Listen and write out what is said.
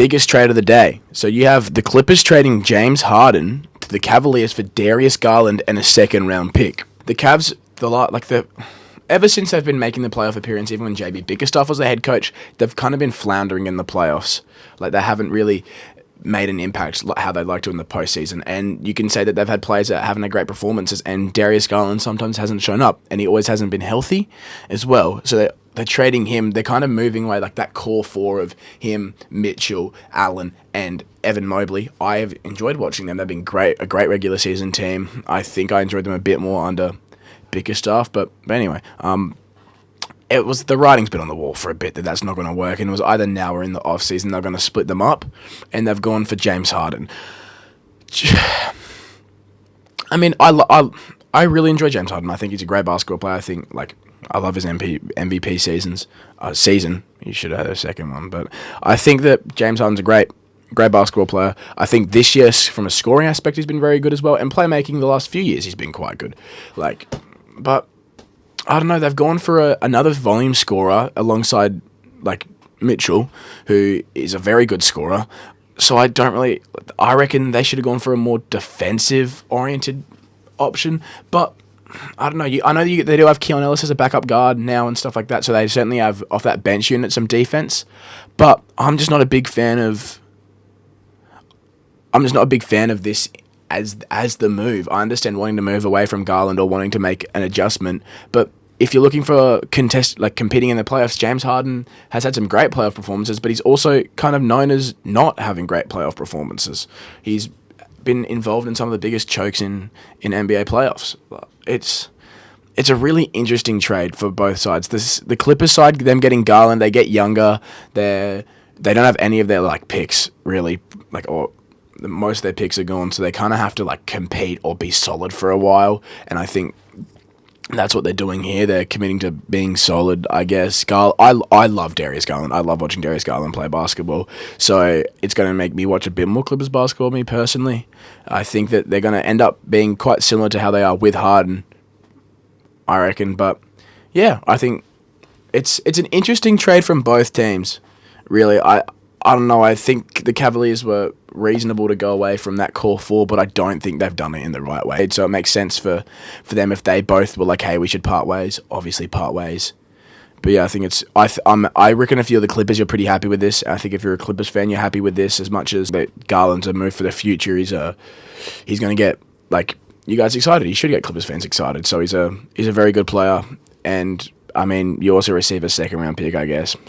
biggest trade of the day. So you have the Clippers trading James Harden to the Cavaliers for Darius Garland and a second-round pick. The Cavs, ever since they've been making the playoff appearance, even when JB Bickerstaff was the head coach, they've kind of been floundering in the playoffs. Like, they haven't really made an impact how they'd like to in the postseason. And you can say that they've had players that are having great performances, and Darius Garland sometimes hasn't shown up, and he always hasn't been healthy as well. So they're trading him. They're kind of moving away, like that core four of him, Mitchell, Allen, and Evan Mobley. I have enjoyed watching them. They've been a great regular season team. I think I enjoyed them a bit more under Bickerstaff, but anyway, it was the writing's been on the wall for a bit that that's not going to work, and it was either now or in the off season they're going to split them up, and they've gone for James Harden. I mean, I really enjoy James Harden. I think he's a great basketball player. I think I love his MVP season. He should have had a second one, but I think that James Harden's a great basketball player. I think this year, from a scoring aspect, he's been very good as well, and playmaking the last few years he's been quite good. But I don't know, they've gone for another volume scorer alongside Mitchell, who is a very good scorer. So I reckon they should have gone for a more defensive oriented option. But I don't know. I know they do have Keon Ellis as a backup guard now and stuff like that, so they certainly have off that bench unit some defense. But I'm just not a big fan of this as the move. I understand wanting to move away from Garland or wanting to make an adjustment, but if you're looking for competing in the playoffs, James Harden has had some great playoff performances, but he's also kind of known as not having great playoff performances. He's been involved in some of the biggest chokes in NBA playoffs. It's a really interesting trade for both sides. The Clippers side, them getting Garland, they get younger. They don't have any of their picks really, or most of their picks are gone, so they kind of have to compete or be solid for a while. And I think that's what they're doing here. They're committing to being solid, I guess. I love Darius Garland. I love watching Darius Garland play basketball. So it's going to make me watch a bit more Clippers basketball, me personally. I think that they're going to end up being quite similar to how they are with Harden, I reckon. But yeah, I think it's an interesting trade from both teams, really. I don't know. I think the Cavaliers were reasonable to go away from that core four, but I don't think they've done it in the right way. So it makes sense for them if they both were hey, we should part ways. Obviously, part ways. But yeah, I think I reckon if you're the Clippers, you're pretty happy with this. I think if you're a Clippers fan, you're happy with this as much as that Garland's a move for the future. He's going to get you guys excited. He should get Clippers fans excited. So he's a very good player, and I mean, you also receive a second round pick, I guess. So